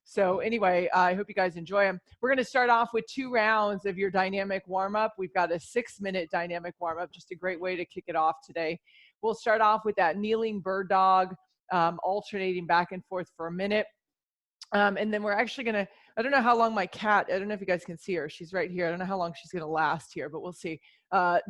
So anyway, I hope you guys enjoy them. We're going to start off with 2 rounds of your dynamic warm-up. We've got a 6-minute dynamic warm-up, just a great way to kick it off today. We'll start off with that kneeling bird dog, alternating back and forth for a minute. And then we're actually going to, I don't know how long my cat, I don't know if you guys can see her. She's right here. I don't know how long she's going to last here, but we'll see.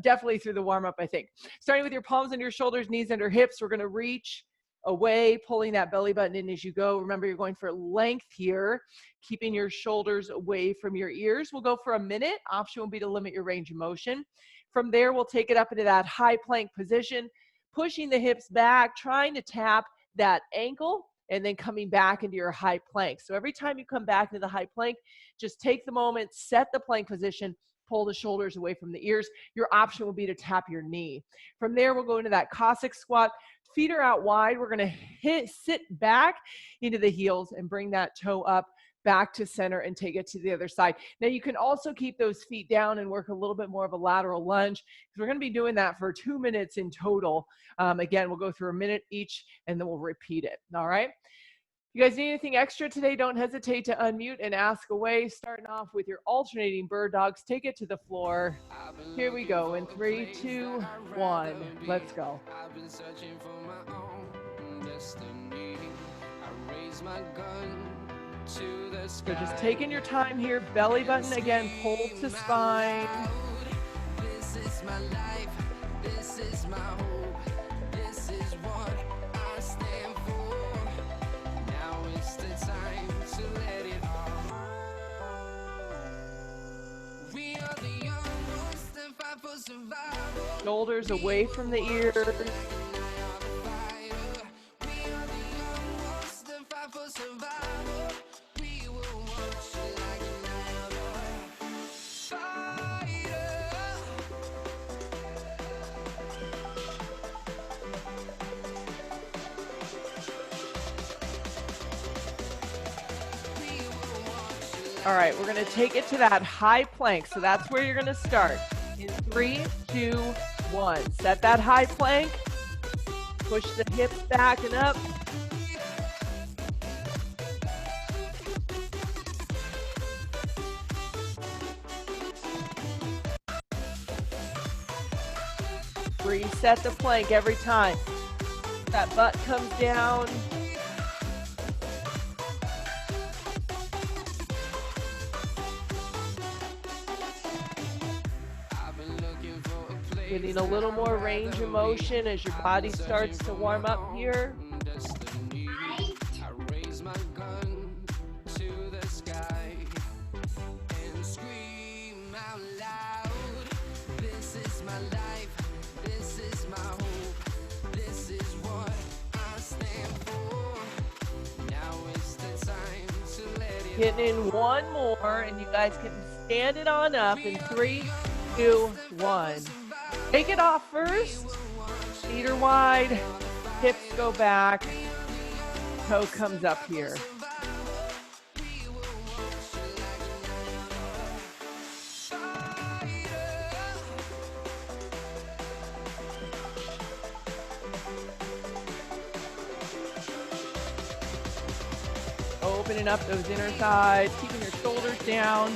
Definitely through the warm-up, I think. Starting with your palms under your shoulders, knees under hips, we're going to reach away, pulling that belly button in as you go. Remember, you're going for length here, keeping your shoulders away from your ears. We'll go for a minute. Option will be to limit your range of motion. From there, we'll take it up into that high plank position, pushing the hips back, trying to tap that ankle, and then coming back into your high plank. So every time you come back into the high plank, just take the moment, set the plank position, pull the shoulders away from the ears. Your option will be to tap your knee. From there, we'll go into that Cossack squat. Feet are out wide. We're going to sit back into the heels and bring that toe up back to center and take it to the other side. Now you can also keep those feet down and work a little bit more of a lateral lunge, because we're going to be doing that for 2 minutes in total. Again, we'll go through a minute each and then we'll repeat it. All right. You guys need anything extra today? Don't hesitate to unmute and ask away. Starting off with your alternating bird dogs. Take it to the floor. Here we go in 3, 2, 1. Let's go. I've been searching for my own destiny. I raise my gun to the sky. So just taking your time here. Belly button again, pull to spine. This is my life. This is my hope. This is what I stand for. Now it's the time to let it all. We are the young ones that fight for survival. Shoulders away from the ears. All right, we're going to take it to that high plank. So that's where you're going to start. In 3, 2, 1. Set that high plank. Push the hips back and up. Reset the plank every time. That butt comes down. Getting a little more range of motion as your body starts to warm up here. Getting in one more, and you guys can stand it on up in 3, 2, 1. Take it off first. Feet are wide, hips go back, toe comes up here. Opening up those inner thighs, keeping your shoulders down.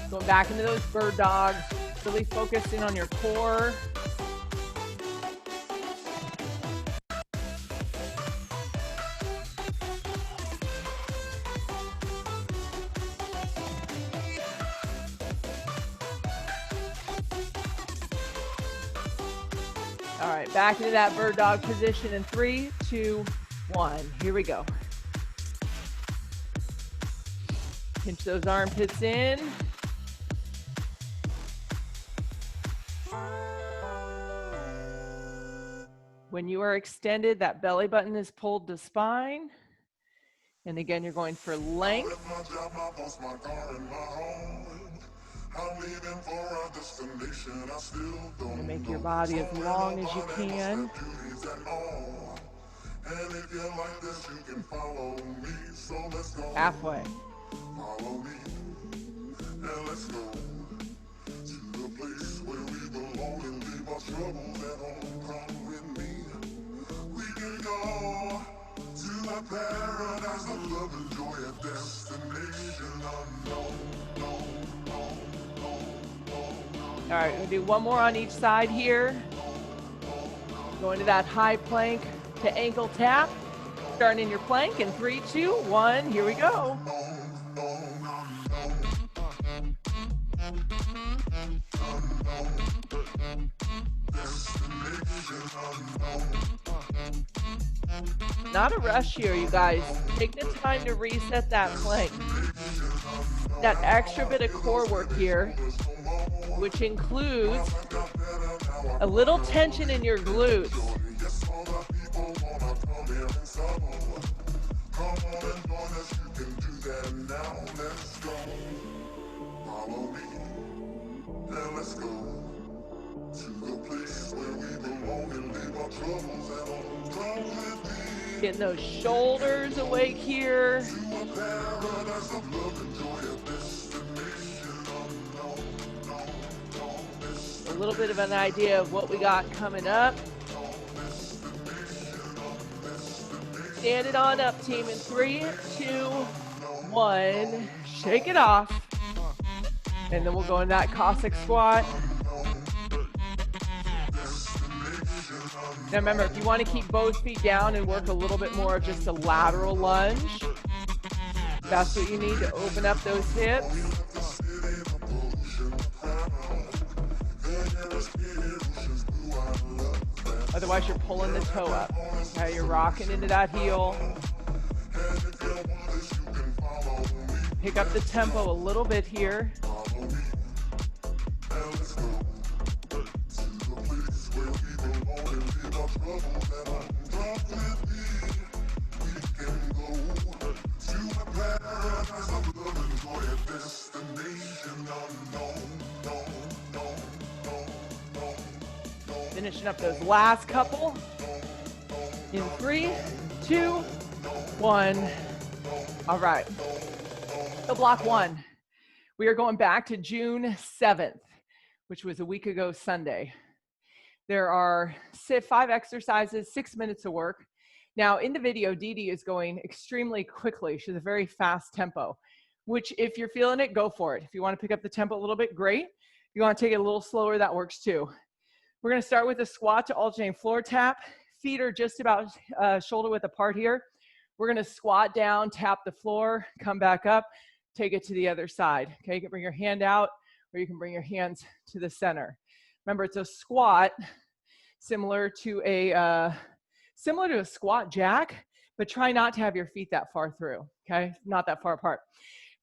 Going back into those bird dogs, really focusing on your core. All right, back into that bird dog position in 3, 2, 1. Here we go. Pinch those armpits in. When you are extended, that belly button is pulled to spine. And again, you're going for length. And make your body as long as you can. Halfway. Follow me, and let's go to the place All right, we'll do one more on each side here. Go into that high plank to ankle tap. Starting in your plank in 3, 2, 1, here we go. Not a rush here, you guys. Take the time to reset that plank. That extra bit of core work here, which includes a little tension in your glutes. Getting those shoulders awake here. A little bit of an idea of what we got coming up. Stand it on up, team, in 3, 2, 1. Shake it off. And then we'll go in that Cossack squat. Now remember, if you want to keep both feet down and work a little bit more of just a lateral lunge, that's what you need to open up those hips. Otherwise, you're pulling the toe up. Okay, you're rocking into that heel. Pick up the tempo a little bit here. Finishing up those last couple in 3, 2, 1. All right. So block 1, we are going back to June 7th, which was a week ago Sunday. There are 5 exercises, 6 minutes of work. Now in the video, Dee Dee is going extremely quickly. She's a very fast tempo, which if you're feeling it, go for it. If you want to pick up the tempo a little bit, great. If you want to take it a little slower, that works too. We're going to start with a squat to alternate floor tap. Feet are just about shoulder width apart here. We're going to squat down, tap the floor, come back up, take it to the other side. Okay, you can bring your hand out or you can bring your hands to the center. Remember, it's a squat similar to a squat jack, but try not to have your feet that far through, okay? Not that far apart.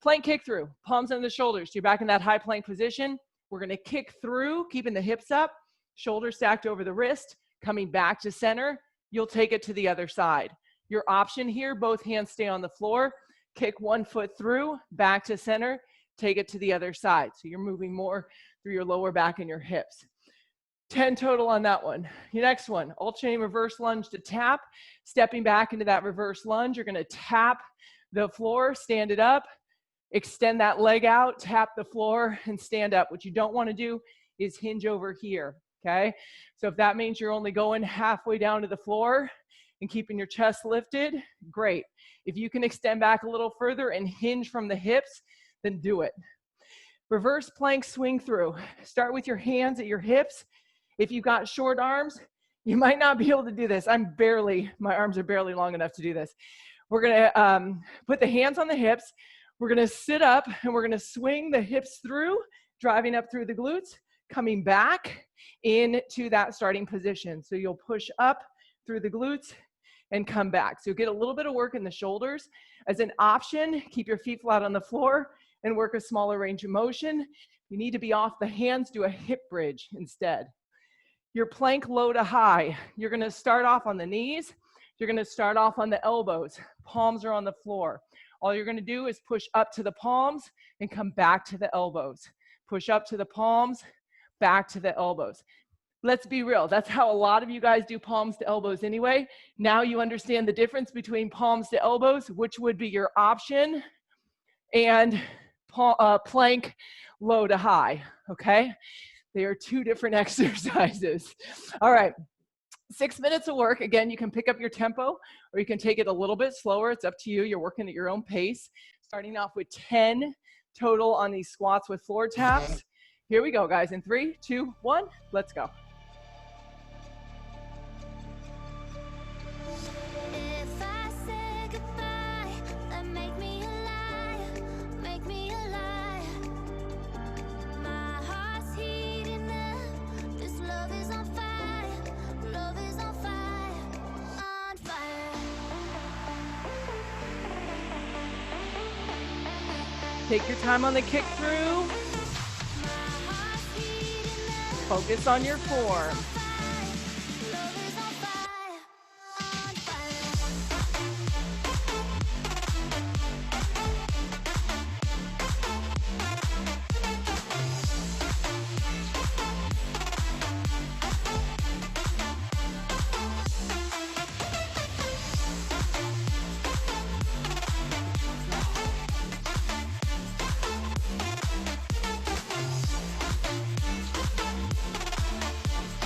Plank kick through, palms under the shoulders. You're back in that high plank position. We're going to kick through, keeping the hips up. Shoulder stacked over the wrist, coming back to center. You'll take it to the other side. Your option here, both hands stay on the floor. Kick one foot through, back to center, take it to the other side. So you're moving more through your lower back and your hips. 10 total on that one. Your next one, alternating reverse lunge to tap. Stepping back into that reverse lunge, you're gonna tap the floor, stand it up, extend that leg out, tap the floor, and stand up. What you don't wanna do is hinge over here. Okay, so if that means you're only going halfway down to the floor and keeping your chest lifted, great. If you can extend back a little further and hinge from the hips, then do it. Reverse plank swing through. Start with your hands at your hips. If you've got short arms, you might not be able to do this. My arms are barely long enough to do this. We're gonna put the hands on the hips. We're gonna sit up and we're gonna swing the hips through, driving up through the glutes, coming back into that starting position. So you'll push up through the glutes and come back. So you'll get a little bit of work in the shoulders. As an option, keep your feet flat on the floor and work a smaller range of motion. You need to be off the hands, do a hip bridge instead. Your plank low to high. You're gonna start off on the knees. You're gonna start off on the elbows. Palms are on the floor. All you're gonna do is push up to the palms and come back to the elbows. Push up to the palms, back to the elbows. Let's be real, that's how a lot of you guys do palms to elbows anyway. Now you understand the difference between palms to elbows, which would be your option, and plank low to high, okay? They are 2 different exercises. All right, 6 minutes of work. Again, you can pick up your tempo or you can take it a little bit slower. It's up to you. You're working at your own pace. Starting off with 10 total on these squats with floor taps. Here we go, guys. In 3, 2, 1, let's go. Take your time on the kick through. Focus on your form.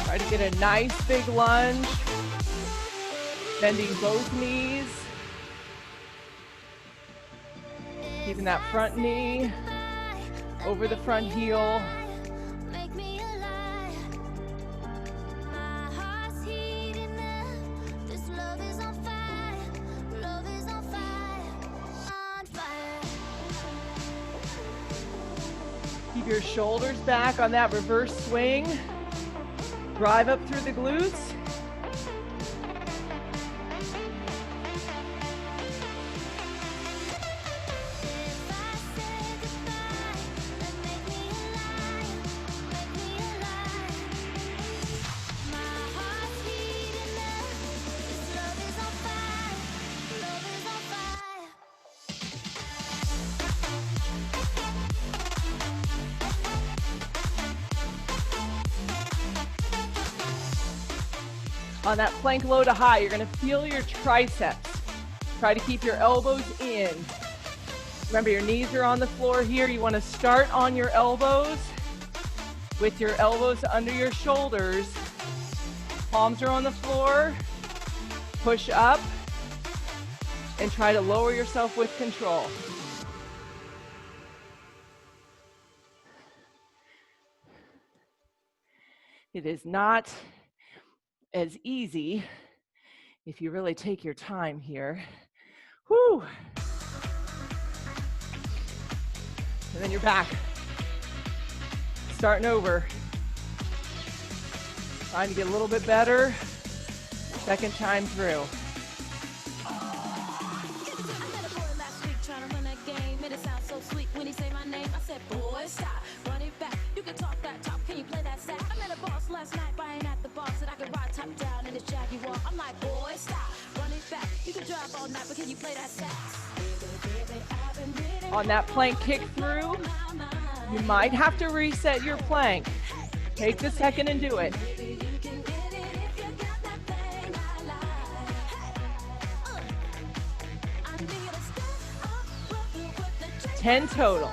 Try to get a nice big lunge, bending both knees, keeping that front knee over the front heel. Keep your shoulders back on that reverse swing. Drive up through the glutes. On that plank low to high, you're going to feel your triceps. Try to keep your elbows in. Remember, your knees are on the floor here. You want to start on your elbows with your elbows under your shoulders. Palms are on the floor. Push up and try to lower yourself with control. It is not as easy if you really take your time here. Whew. And then you're back. Starting over. Trying to get a little bit better. Second time through. I'm like, boy, stop, run it back. You can drive all night, but can you play that sax? On that plank kick through, you might have to reset your plank. Take the second and do it. 10 total.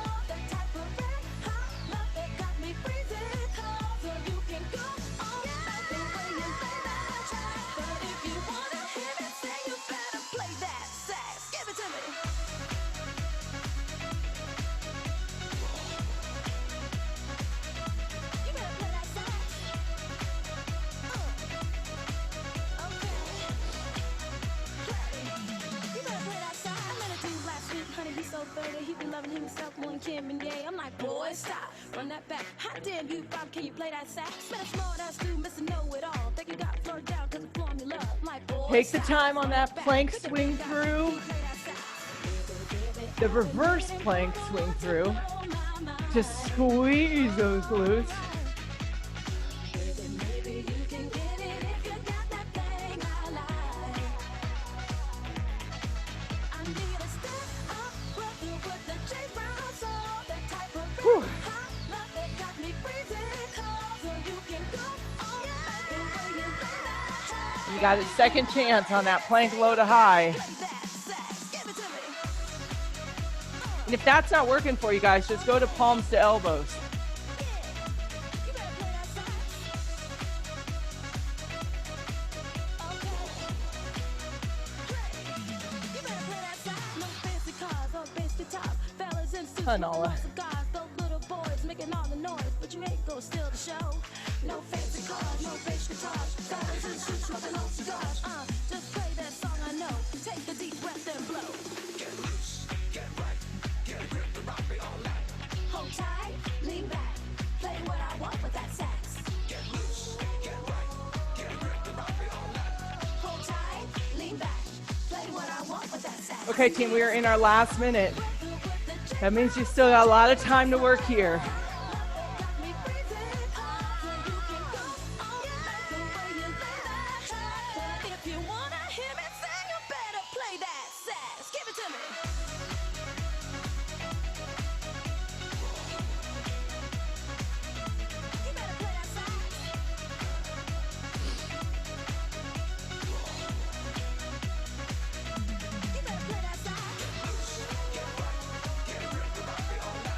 I'm like, boy, stop, run that back. Hot damn you, Bob, can you play that sax? Better smart ass dude, Mr. Know-It-All. Think you got floored down because the formula. I'm like, boy, take the time on that plank swing through. The reverse plank swing through to squeeze those glutes. You got a second chance on that plank low to high. And if that's not working for you guys, just go to palms to elbows. Hanola. what you ain't gonna steal the show. No fancy cars, no face guitars, fellas in suits smoking on cigars. Just play that song I know. Take a deep breath and blow. Get loose, get right, get a grip to rock me all night. Hold tight, lean back, play what I want with that sax. Get loose, get right, get a grip to rock me all night. Hold tight, lean back, play what I want with that sax. Okay, team, we are in our last minute. That means you still got a lot of time to work here.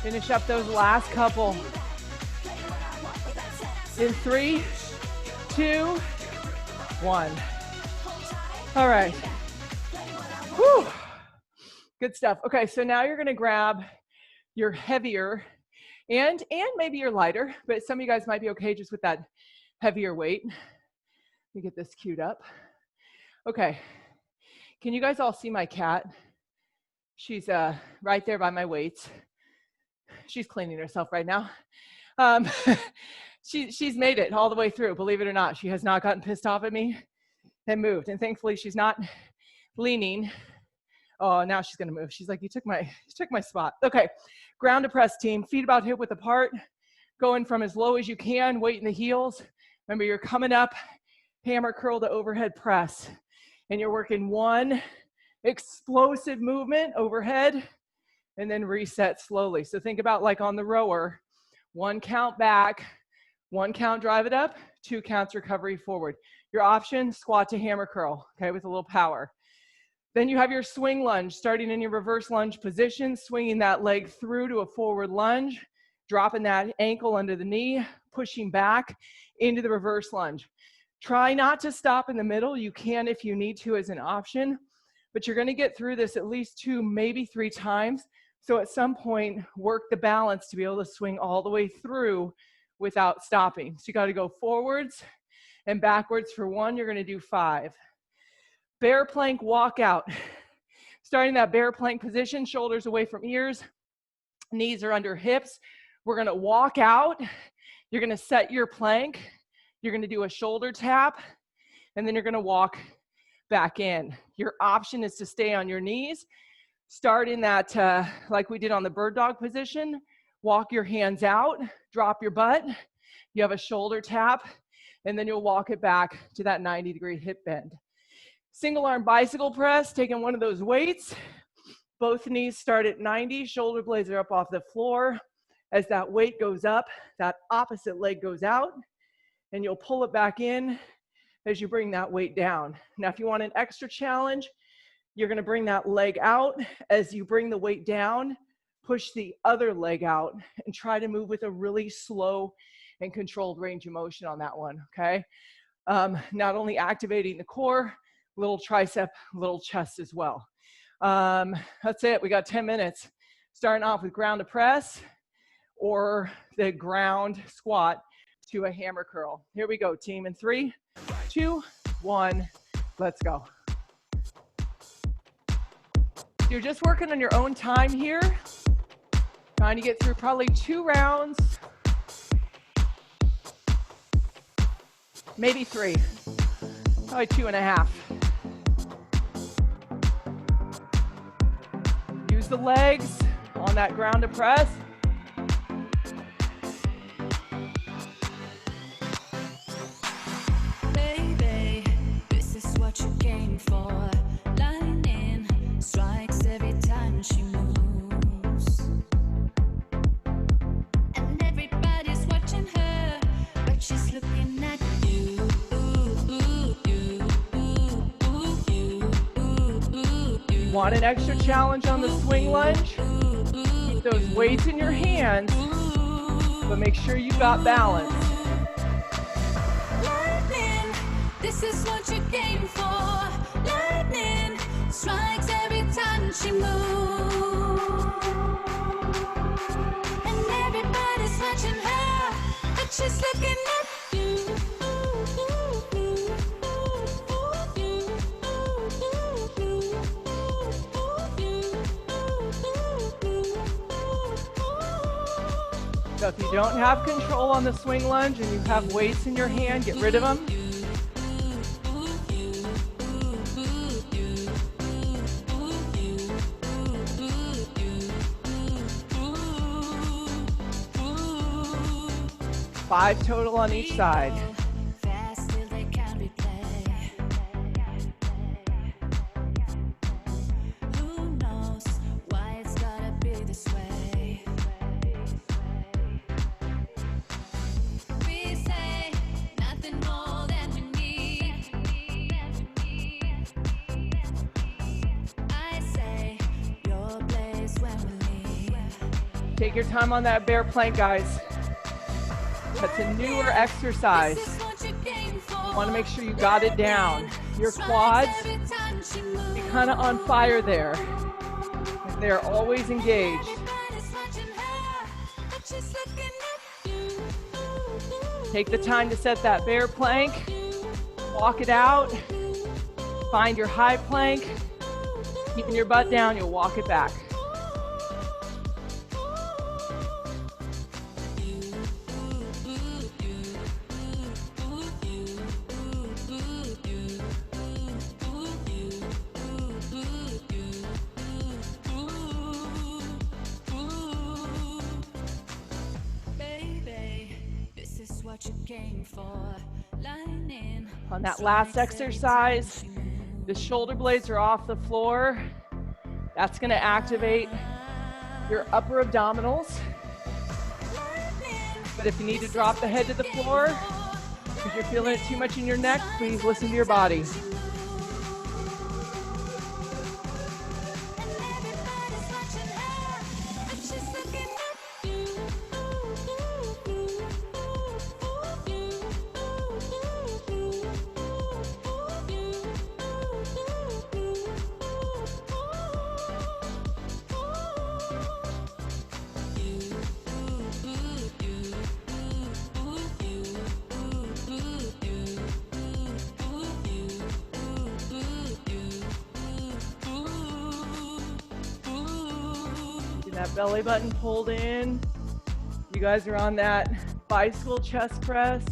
Finish up those last couple. In 3, 2, 1. All right. Whew. Good stuff. Okay, so now you're gonna grab your heavier and maybe your lighter, but some of you guys might be okay just with that heavier weight. Let me get this queued up. Okay, can you guys all see my cat? She's right there by my weights. She's cleaning herself right now. She's made it all the way through, believe it or not. She has not gotten pissed off at me and moved. And thankfully, she's not leaning. Oh, now she's gonna move. She's like, you took my spot. Okay, ground to press, team. Feet about hip width apart. Going from as low as you can, weight in the heels. Remember, you're coming up, hammer curl to overhead press. And you're working one explosive movement overhead, and then reset slowly. So think about like on the rower, 1 count back, 1 count drive it up, 2 counts recovery forward. Your option, squat to hammer curl, okay, with a little power. Then you have your swing lunge, starting in your reverse lunge position, swinging that leg through to a forward lunge, dropping that ankle under the knee, pushing back into the reverse lunge. Try not to stop in the middle. You can if you need to as an option, but you're gonna get through this at least 2, maybe 3 times. So at some point, work the balance to be able to swing all the way through without stopping. So you got to go forwards and backwards for 1. You're going to do 5. Bear plank walkout. Starting that bear plank position, shoulders away from ears, knees are under hips. We're going to walk out. You're going to set your plank. You're going to do a shoulder tap, and then you're going to walk back in. Your option is to stay on your knees. Start in that, like we did on the bird dog position, walk your hands out, drop your butt, you have a shoulder tap, and then you'll walk it back to that 90-degree hip bend. Single arm bicycle press, taking one of those weights, both knees start at 90, shoulder blades are up off the floor. As that weight goes up, that opposite leg goes out, and you'll pull it back in as you bring that weight down. Now, if you want an extra challenge, you're gonna bring that leg out. As you bring the weight down, push the other leg out and try to move with a really slow and controlled range of motion on that one, okay? Not only activating the core, little tricep, little chest as well. That's it, we got 10 minutes. Starting off with ground to press or the ground squat to a hammer curl. Here we go, team, in 3, 2, 1, let's go. You're just working on your own time here. Trying to get through probably 2 rounds. Maybe 3. Probably 2.5. Use the legs on that ground to press. Baby, this is what you came for. Lightning strikes every time she moves, and everybody's watching her, but she's looking at you. Want an extra challenge on the swing lunge? Keep those weights in your hands, but make sure you got balance. Lightning, this is what you came for. Lightning strikes every time she moves, and everybody's watching her, just looking at you. So if you don't have control on the swing lunge and you have weights in your hand, get rid of them. Five total on each side. Take your time on that bear plank, guys. That's a newer exercise. You want to make sure you got it down. Your quads, be kind of on fire there. They're always engaged. Take the time to set that bear plank. Walk it out. Find your high plank. Keeping your butt down, you'll walk it back. On that last exercise, the shoulder blades are off the floor. That's going to activate your upper abdominals. But if you need to drop the head to the floor, because you're feeling it too much in your neck, please listen to your body. That belly button pulled in. You guys are on that bicycle chest press.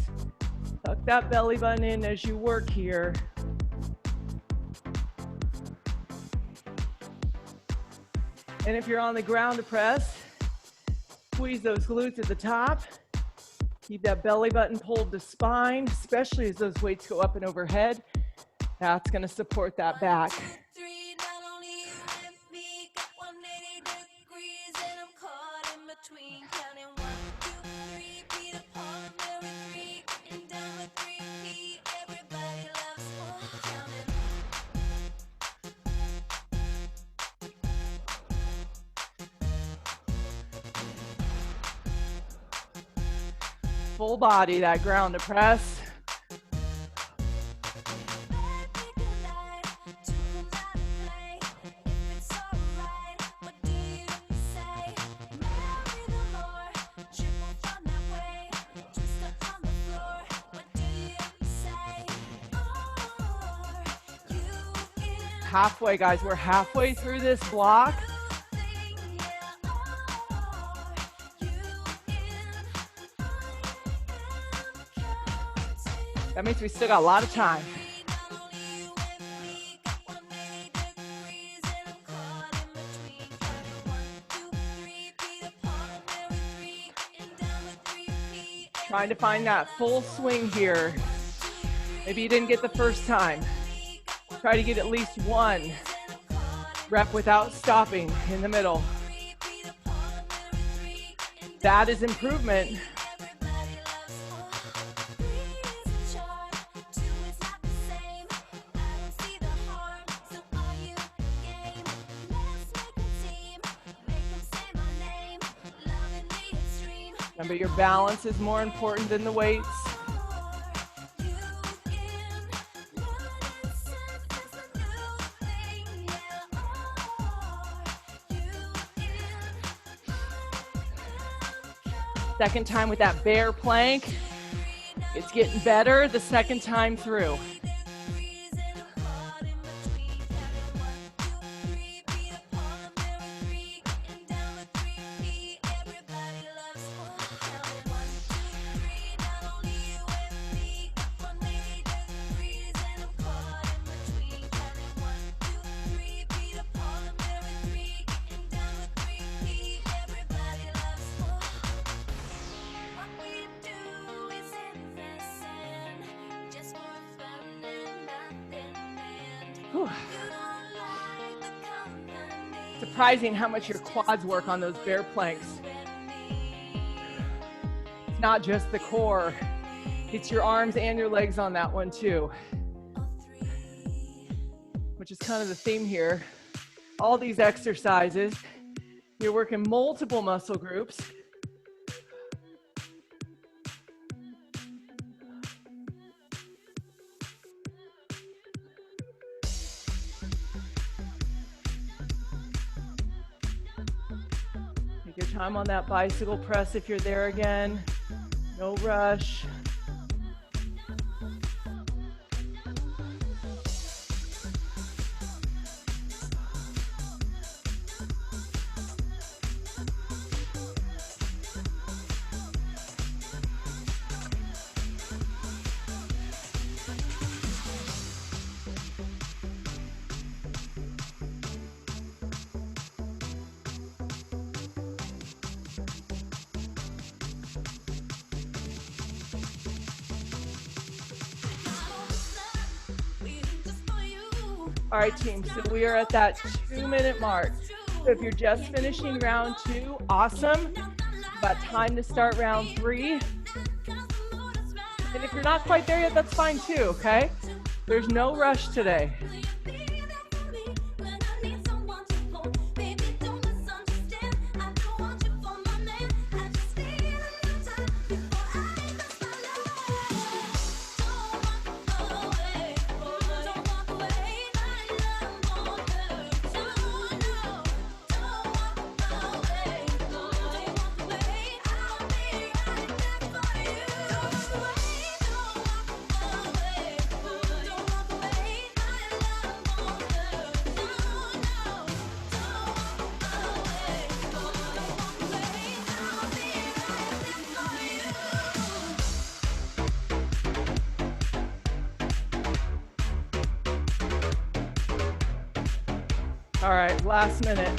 Tuck that belly button in as you work here. And if you're on the ground to press, squeeze those glutes at the top. Keep that belly button pulled to spine, especially as those weights go up and overhead. That's going to support that back. Full body, that ground to press. Halfway, guys, we're halfway through this block. That means we still got a lot of time. Trying to find that full swing here. Maybe you didn't get the first time. Try to get at least one rep without stopping in the middle. That is improvement. Remember, your balance is more important than the weights. Second time with that bear plank. It's getting better the second time through. Surprising how much your quads work on those bear planks. It's not just the core, it's your arms and your legs on that one too, which is kind of the theme here. All these exercises, you're working multiple muscle groups. Take your time on that bicycle press if you're there again. No rush. All right, team, so we are at that 2-minute mark. So if you're just finishing round 2, awesome. About time to start round 3. And if you're not quite there yet, that's fine too, okay? There's no rush today. All right, last minute.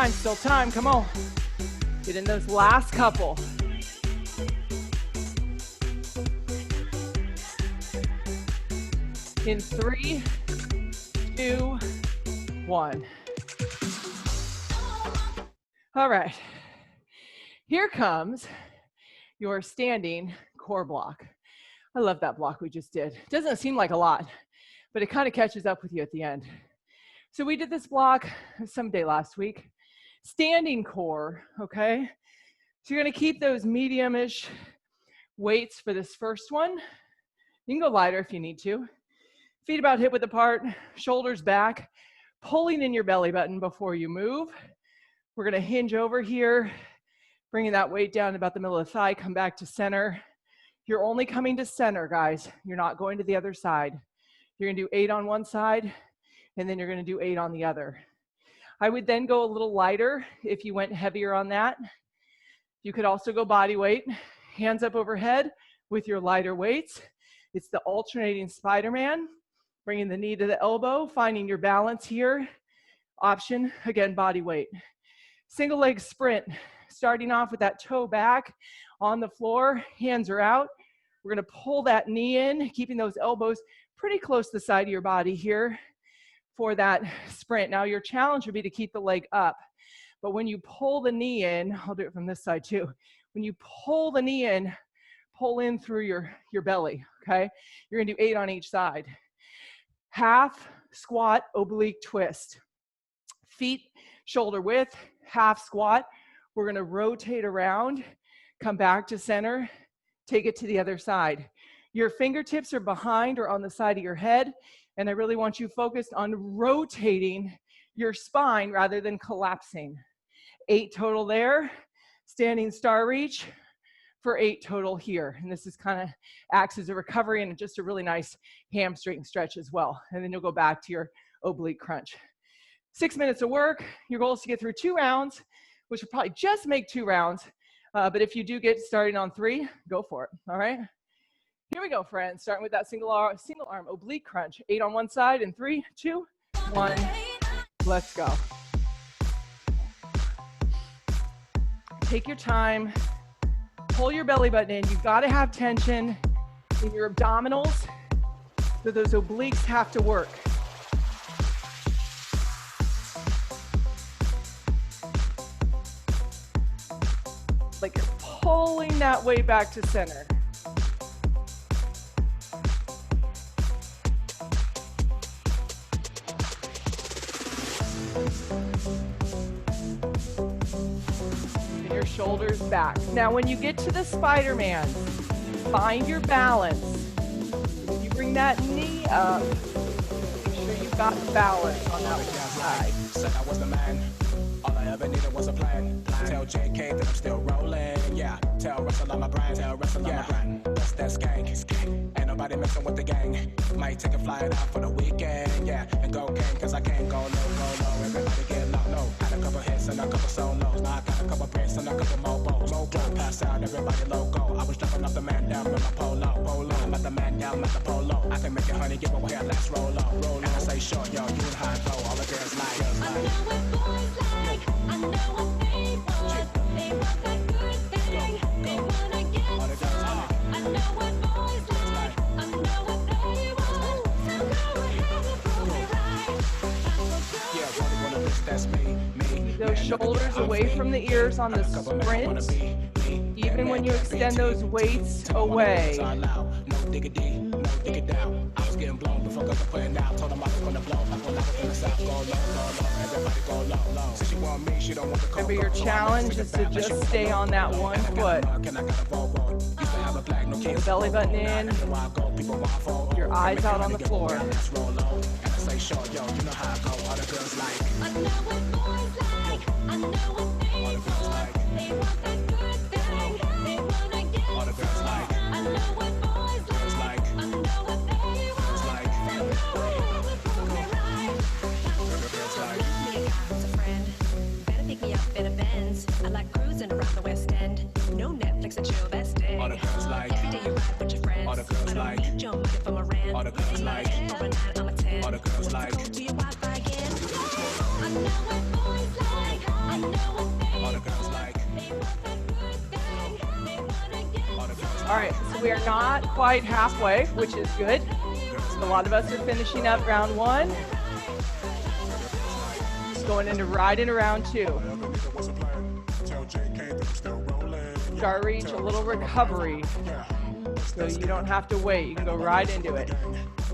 Still time, come on. Get in those last couple. In 3, 2, 1. All right, here comes your standing core block. I love that block we just did. Doesn't seem like a lot, but it kind of catches up with you at the end. So we did this block someday last week. Standing core, okay? So you're gonna keep those medium-ish weights for this first one. You can go lighter if you need to. Feet about hip width apart, shoulders back, pulling in your belly button before you move. We're gonna hinge over here, bringing that weight down about the middle of the thigh, come back to center. You're only coming to center, guys. You're not going to the other side. You're gonna do 8 on one side, and then you're gonna do 8 on the other. I would then go a little lighter if you went heavier on that. You could also go body weight, hands up overhead with your lighter weights. It's the alternating Spider-Man, bringing the knee to the elbow, finding your balance here. Option, again, body weight. Single leg sprint, starting off with that toe back on the floor, hands are out. We're gonna pull that knee in, keeping those elbows pretty close to the side of your body here for that sprint. Now your challenge would be to keep the leg up, but when you pull the knee in, I'll do it from this side too. When you pull the knee in, pull in through your belly, okay? You're gonna do 8 on each side. Half squat, oblique twist. Feet shoulder width, half squat. We're gonna rotate around, come back to center, take it to the other side. Your fingertips are behind or on the side of your head, and I really want you focused on rotating your spine rather than collapsing. 8 total there, standing star reach for 8 total here. And this is kind of acts as a recovery and just a really nice hamstring stretch as well. And then you'll go back to your oblique crunch. 6 minutes of work. Your goal is to get through 2 rounds, which will probably just make 2 rounds. But if you do get started on 3, go for it, all right? Here we go, friends. Starting with that single arm oblique crunch. 8 on one side in 3, 2, 1. Let's go. Take your time. Pull your belly button in. You've got to have tension in your abdominals, so those obliques have to work. Like you're pulling that weight back to center. And your shoulders back. Now when you get to the Spider-Man, find your balance. When you bring that knee up, make sure you've got balance on that side. Said I was the man. All I ever needed was a plan. Tell JK that I'm still rolling. Yeah. Tell Russell on my brand. Tell Russell on my brand. That's gang. Ain't nobody messing with the gang. Might take a flight out for the weekend. Yeah. And go gang, cause I can't go low. Everybody get low, low. Had a couple hits and a couple solos. Now I got a couple prints and a couple mobos. Drop pass out, everybody logo. I was dropping off the man down with my polo. I'm at the man down, at the polo. I can make it, honey, give away a last roll up. And I say, sure, yo, you and high go. All the girls like. I know what boys like. I know what they want. They want that good thing. They wanna get some. I know what boys like. I know what they want. So go ahead and prove it right. Yeah, really wanna miss, that's me. Keep those shoulders away from the ears on the sprint. Even when you extend those weights away. No diggity, no dig it down. I was getting blown before I got putting out. Told them I was gonna blow. I was in the south, go low. Everybody go low. So she want me, she don't want the Remember, your challenge is to just stay on that one foot. Belly button in, your eyes out on the floor. I know what boys like. I know what they want. They want that good thing. They wanna get some. I know what boys like. I know what they want. So go ahead and prove it right. Me a guy who's a friend. Better pick me up in a Benz. I like cruising around the West End. No Netflix and chill, best day. Every day you ride with your friends. I don't need your money for my rent. For a night, I'm a 10. Go to your Wi-Fi again. I know what boys like. I know what they want. They want that good thing. They wanna get some. All right, so we are not quite halfway, which is good. A lot of us are finishing up round 1. Just going into right into round 2. Star reach, a little recovery. So you don't have to wait, you can go right into it.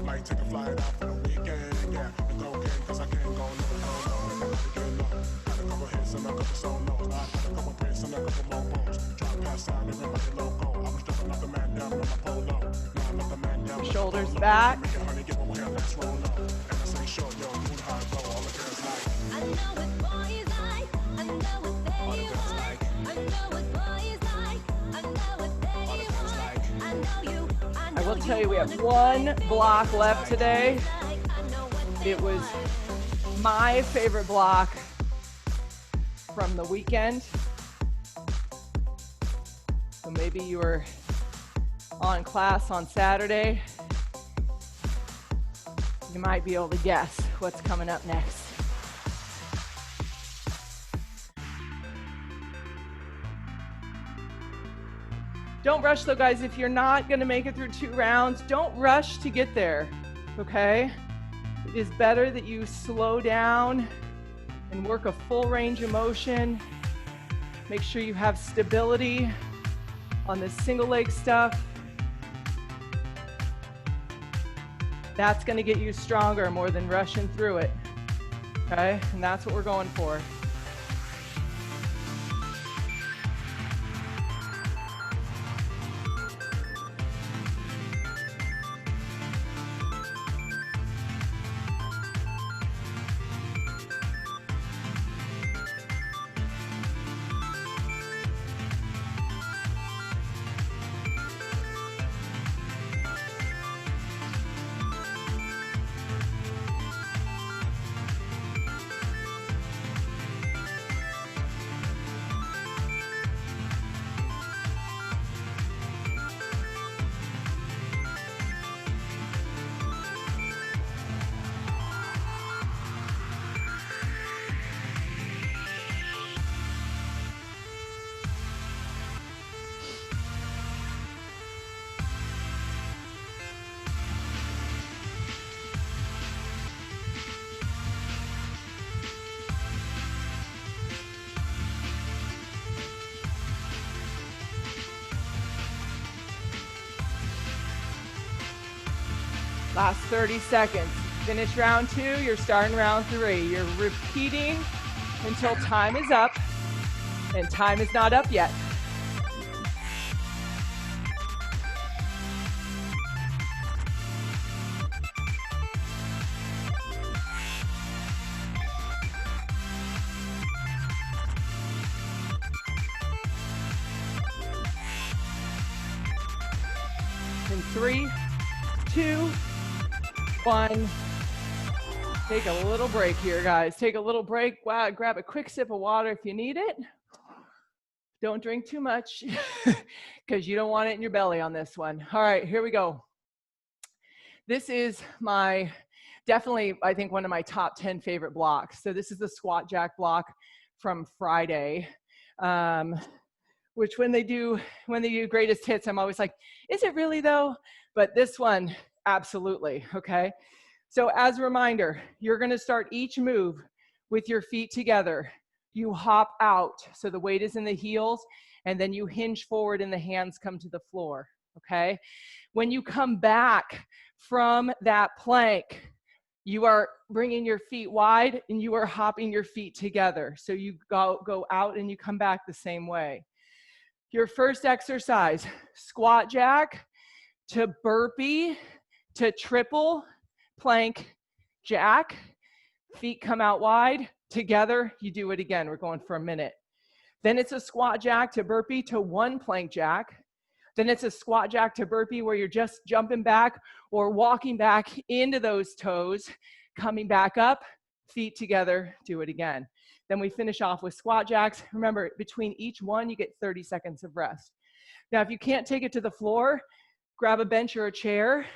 Might take a flight out for the weekend, yeah. And go gang, cause I can't go low. Had a couple hits and a couple solos. I had a couple prints and a couple mobos. Drop pass out, everybody loco. I was dropping off the man down with my polo. Now I'm at the man down. Shoulders back. Make it, honey, give away a last roll up. And I say, sure, yo, you and high go. All the girls like. I know what boys like. I know what they want. I know what boys like. I know what they want. I know you. I will tell you, we have 1 block left today. It was my favorite block from the weekend. So maybe you were on class on Saturday. You might be able to guess what's coming up next. Don't rush though, guys. If you're not gonna make it through 2 rounds, don't rush to get there, okay? It is better that you slow down and work a full range of motion. Make sure you have stability on the single leg stuff. That's gonna get you stronger more than rushing through it, okay? And that's what we're going for. Last 30 seconds. Finish round 2, you're starting round 3. You're repeating until time is up, and time is not up yet. In 3, 2, 1. Take a little break here, guys. Take a little break. Wow, grab a quick sip of water if you need it. Don't drink too much because you don't want it in your belly on this one. All right, here we go. This is definitely, I think, one of my top 10 favorite blocks. So this is the squat jack block from Friday, which when they do greatest hits, I'm always like, is it really though? But this one, absolutely, okay? So as a reminder, you're gonna start each move with your feet together. You hop out, so the weight is in the heels, and then you hinge forward and the hands come to the floor, okay? When you come back from that plank, you are bringing your feet wide and you are hopping your feet together. So you go out and you come back the same way. Your first exercise, squat jack to burpee to triple plank jack. Feet come out wide. Together, you do it again. We're going for a minute. Then it's a squat jack to burpee to 1 plank jack. Then it's a squat jack to burpee where you're just jumping back or walking back into those toes, coming back up, feet together, do it again. Then we finish off with squat jacks. Remember, between each one, you get 30 seconds of rest. Now, if you can't take it to the floor, grab a bench or a chair.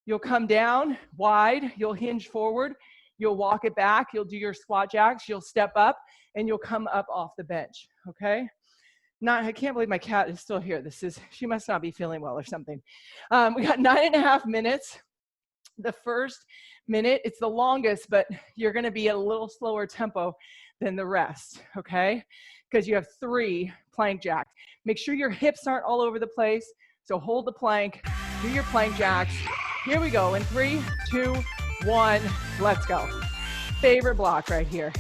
You'll come down wide, you'll hinge forward, you'll walk it back, you'll do your squat jacks, you'll step up, and you'll come up off the bench, okay? I can't believe my cat is still here. She must not be feeling well or something. We got 9.5 minutes. The first minute, it's the longest, but you're gonna be at a little slower tempo than the rest, okay? Because you have 3 plank jacks. Make sure your hips aren't all over the place, so hold the plank, do your plank jacks. Here we go, in 3, 2, 1, let's go. Favorite block right here.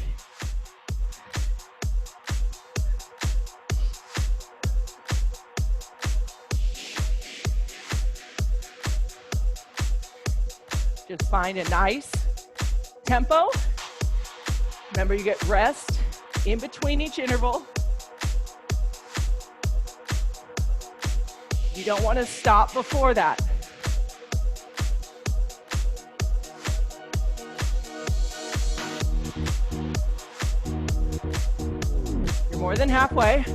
Just find a nice tempo. Remember, you get rest in between each interval. You don't want to stop before that. You're more than halfway.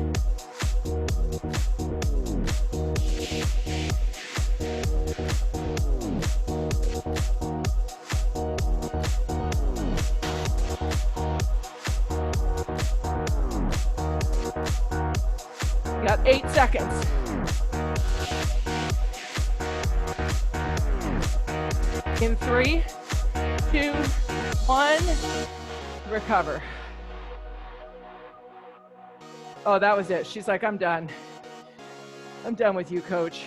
You got 8 seconds. In 3, 2, 1, recover. Oh, that was it. She's like, I'm done. I'm done with you, coach.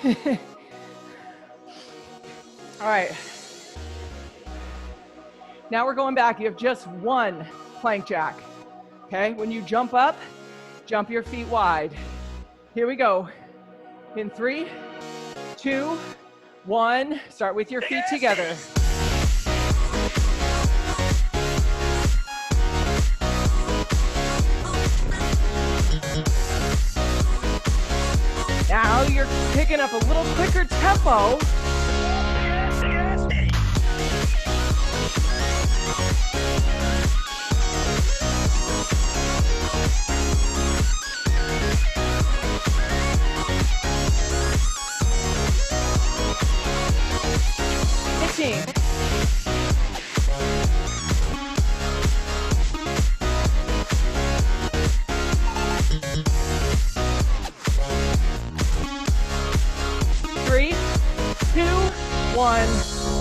All right. Now we're going back. You have just one plank jack. Okay? When you jump up, jump your feet wide. Here we go. In 3, 2, 1. Start with your feet together. Now you're picking up a little quicker tempo.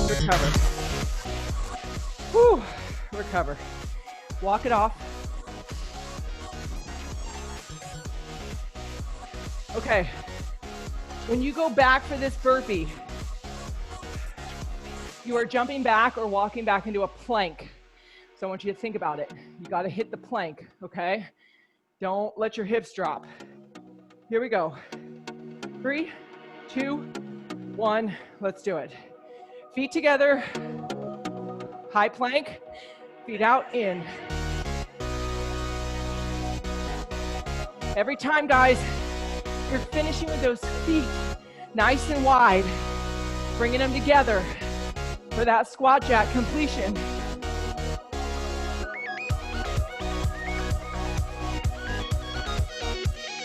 Recover. Whew. Recover. Walk it off. Okay. When you go back for this burpee, you are jumping back or walking back into a plank. So I want you to think about it. You got to hit the plank, okay? Don't let your hips drop. Here we go. 3, 2, 1. Let's do it. Feet together, high plank, feet out, in. Every time, guys, you're finishing with those feet nice and wide, bringing them together for that squat jack completion.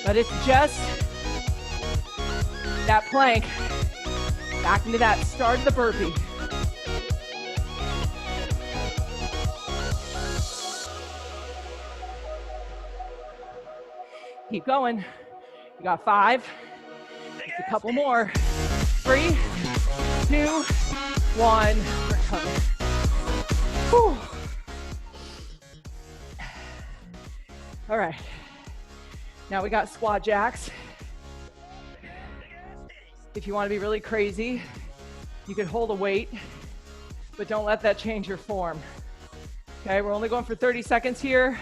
But it's just that plank. Back into that start of the burpee. Keep going. You got 5. Just a couple more. 3, 2, 1. Recover. Whew. All right. Now we got squat jacks. If you want to be really crazy, you could hold a weight, but don't let that change your form. Okay, we're only going for 30 seconds here.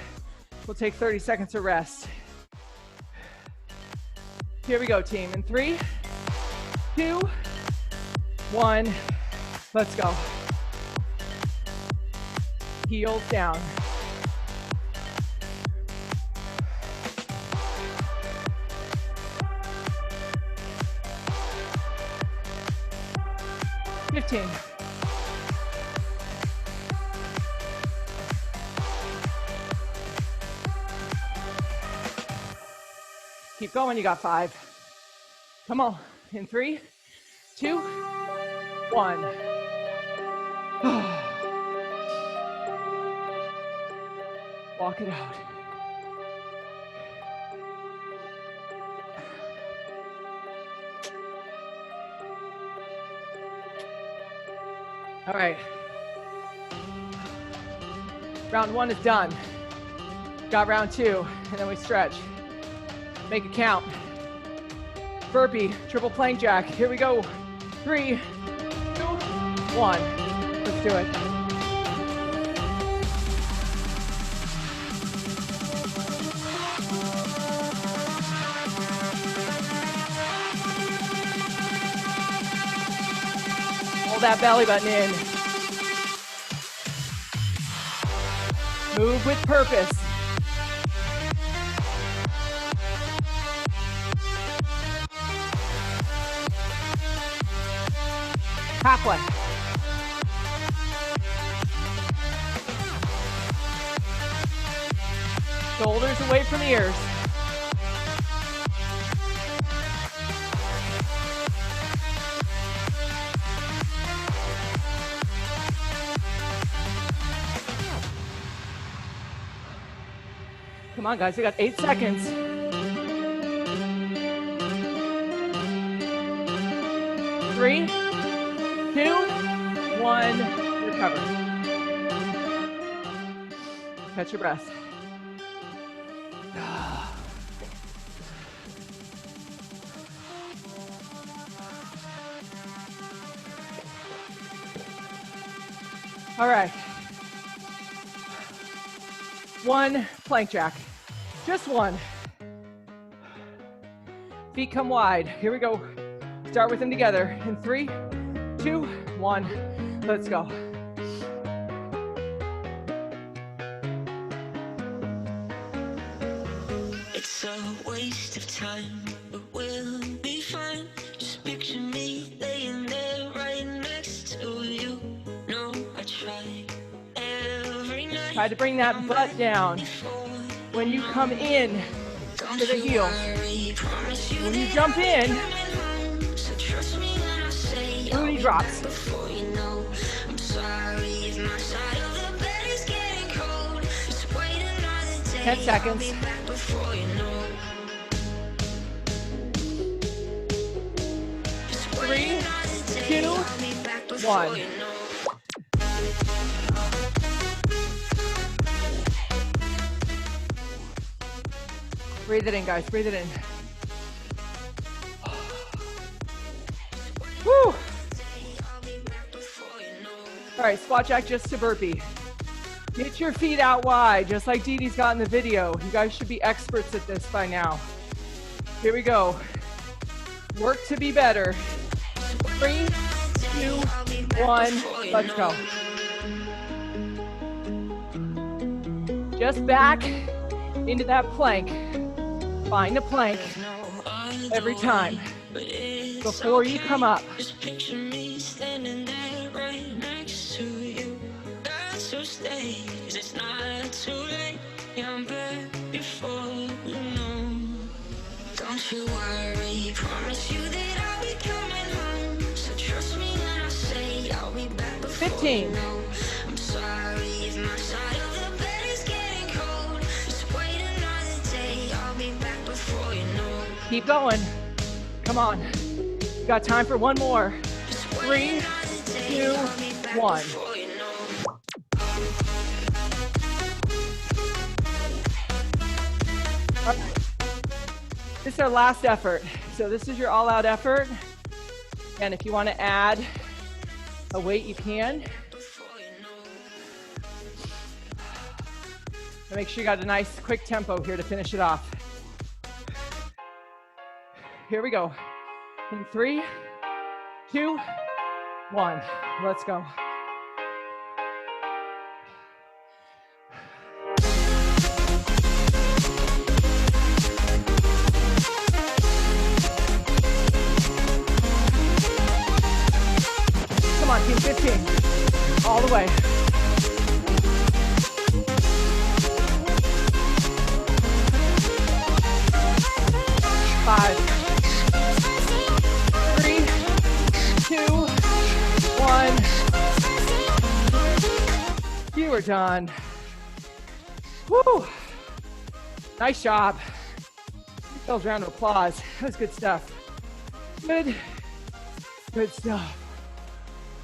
We'll take 30 seconds of rest. Here we go, team. In 3, 2, 1, let's go. Heels down. Keep going, you got 5. Come on, in 3, 2, 1. Walk it out. All right. Round 1 is done. Got round 2, and then we stretch. Make it count. Burpee, triple plank jack. Here we go. 3, 2, 1. Let's do it. Hold that belly button in. Move with purpose. Halfway. Shoulders away from ears. Come on, guys, we got 8 seconds. 3, 2, 1, recover. Catch your breath. All right. 1 plank jack. Just 1. Feet come wide. Here we go. Start with them together. In 3, 2, 1. Let's go. It's a waste of time, but we'll be fine. Just picture me laying there right next to you. No, I try every night. Try to bring that butt down. When you come in to the heels. When you jump in, booty drops. 10 seconds. Three, 2, 1. Breathe it in, guys. Breathe it in. Woo! All right, squat jack just to burpee. Get your feet out wide, just like Dee Dee's got in the video. You guys should be experts at this by now. Here we go. Work to be better. 3, 2, 1. Let's go. Just back into that plank. Find a plank every time before you come up. Just picture me standing there right next to you. So stay, 'cause it's not too late. Yeah, I'm back before you know. Don't you worry, promise you that I'll be coming home. So trust me when I say I'll be back before 15. you know. I'm sorry if my side of the bed is getting cold. Just wait another day, I'll be back before you know. Keep going. Come on. Got time for one more. 3, 2, 1. All right. This is our last effort. So this is your all-out effort. And if you want to add a weight, you can. Make sure you got a nice quick tempo here to finish it off. Here we go. In 3, 2, 1. Let's go. Come on, team 15. All the way. 5, 3, 2, 1. You are done. Woo! Nice job. Those round of applause. That was good stuff. Good stuff.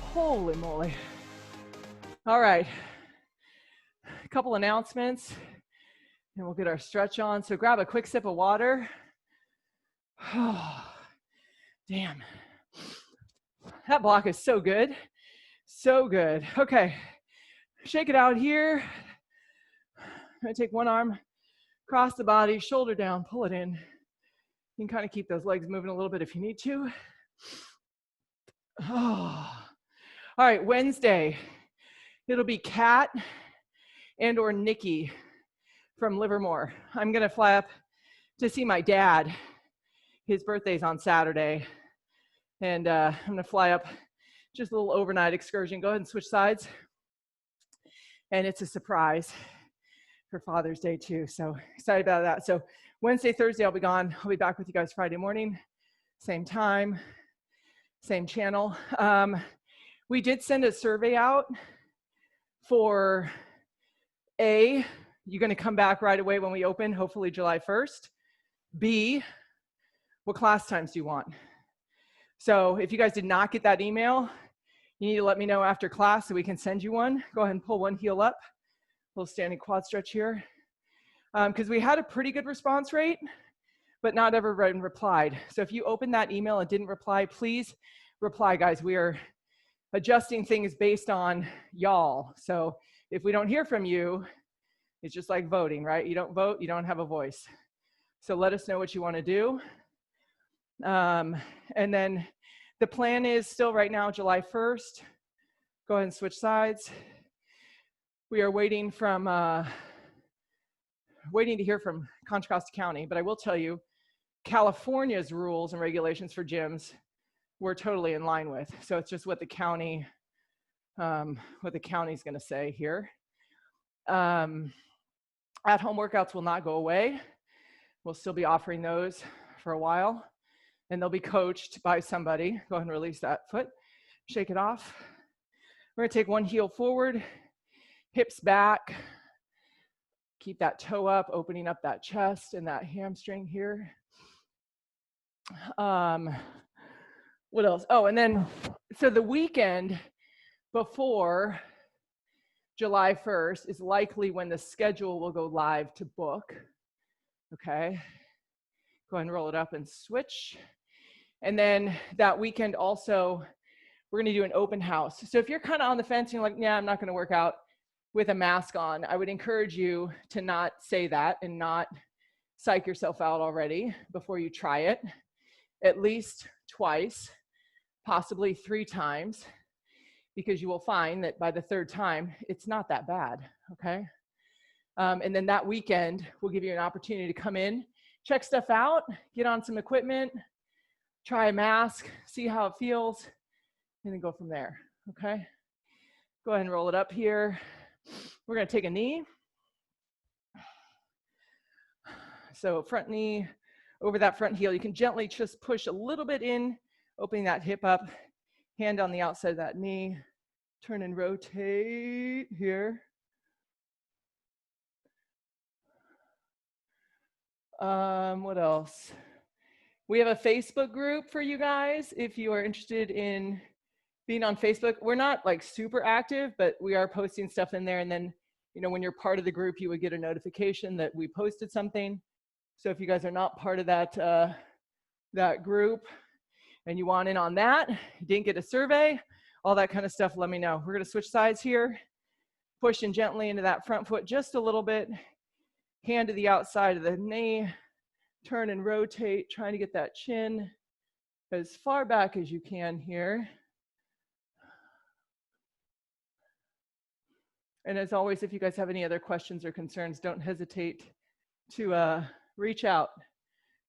Holy moly. All right. A couple announcements, and we'll get our stretch on. So grab a quick sip of water. Oh, damn. That block is so good. So good. Okay. Shake it out here. I'm going to take one arm across the body, shoulder down, pull it in. You can kind of keep those legs moving a little bit if you need to. Oh. All right, Wednesday. It'll be Kat and or Nikki from Livermore. I'm going to fly up to see my dad. His birthday's on Saturday. And I'm going to fly up, just a little overnight excursion. Go ahead and switch sides. And it's a surprise for Father's Day too. So excited about that. So Wednesday, Thursday, I'll be gone. I'll be back with you guys Friday morning. Same time, same channel. We did send a survey out for A, you're going to come back right away when we open, hopefully July 1st. B, what class times do you want? So if you guys did not get that email, you need to let me know after class so we can send you one. Go ahead and pull one heel up. Little standing quad stretch here. Because we had a pretty good response rate, but not everyone replied. So if you opened that email and didn't reply, please reply, guys. We are adjusting things based on y'all. So if we don't hear from you, it's just like voting, right? You don't vote, you don't have a voice. So let us know what you want to do. And then the plan is still right now, July 1st. Go ahead and switch sides. We are waiting to hear from Contra Costa County, but I will tell you, California's rules and regulations for gyms we're totally in line with. So it's just what the county's going to say here. At-home workouts will not go away. We'll still be offering those for a while, and they'll be coached by somebody. Go ahead and release that foot. Shake it off. We're going to take one heel forward, hips back. Keep that toe up, opening up that chest and that hamstring here. What else? Oh, and then, so the weekend before July 1st is likely when the schedule will go live to book. Okay. Go ahead and roll it up and switch. And then that weekend also, we're going to do an open house. So if you're kind of on the fence and you're like, yeah, I'm not going to work out with a mask on, I would encourage you to not say that and not psych yourself out already before you try it. At least twice, possibly 3 times, because you will find that by the 3rd time, it's not that bad, okay? And then that weekend, we'll give you an opportunity to come in, check stuff out, get on some equipment, try a mask, see how it feels, and then go from there, okay? Go ahead and roll it up here. We're gonna take a knee. So front knee over that front heel. You can gently just push a little bit in, opening that hip up, hand on the outside of that knee, turn and rotate here. What else? We have a Facebook group for you guys if you are interested in being on Facebook. We're not like super active, but we are posting stuff in there. And then, you know, when you're part of the group, you would get a notification that we posted something. So if you guys are not part of that, that group and you want in on that, you didn't get a survey, all that kind of stuff, let me know. We're going to switch sides here, pushing gently into that front foot just a little bit, hand to the outside of the knee, turn and rotate, trying to get that chin as far back as you can here. And as always, if you guys have any other questions or concerns, don't hesitate to reach out.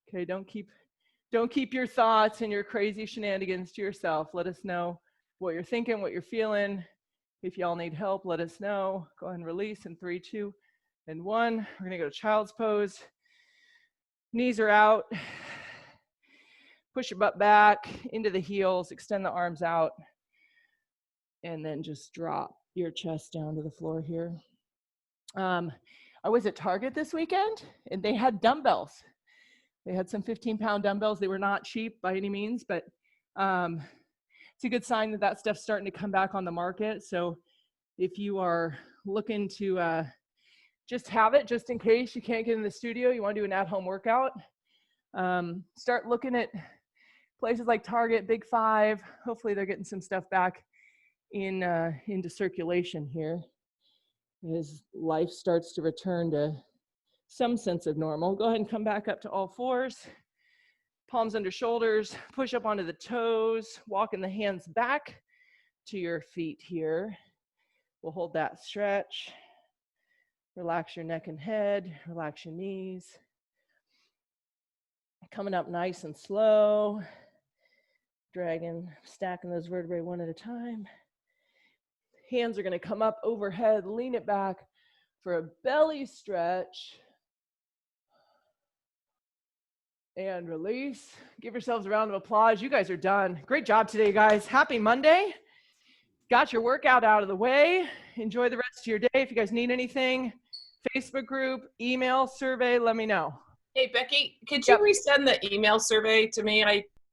Okay, don't keep your thoughts and your crazy shenanigans to yourself. Let us know what you're thinking, what you're feeling. If y'all need help, let us know. Go ahead and release in 3, 2, and 1. We're gonna go to child's pose. Knees are out. Push your butt back into the heels, extend the arms out, and then just drop your chest down to the floor here. I was at Target this weekend and they had dumbbells. They had some 15-pound dumbbells. They were not cheap by any means, but it's a good sign that that stuff's starting to come back on the market. So if you are looking to just have it, just in case you can't get in the studio, you want to do an at-home workout, start looking at places like Target, Big Five. Hopefully they're getting some stuff back into circulation here as life starts to return to some sense of normal. Go ahead and come back up to all fours, palms under shoulders, push up onto the toes, walking the hands back to your feet here. We'll hold that stretch. Relax your neck and head, relax your knees. Coming up nice and slow, dragging, stacking those vertebrae one at a time. Hands are going to come up overhead, lean it back for a belly stretch. And release. Give yourselves a round of applause. You guys are done. Great job today, guys. Happy Monday. Got your workout out of the way. Enjoy the rest of your day. If you guys need anything, Facebook group, email, survey, let me know. Hey, Becky, could you resend the email survey to me? I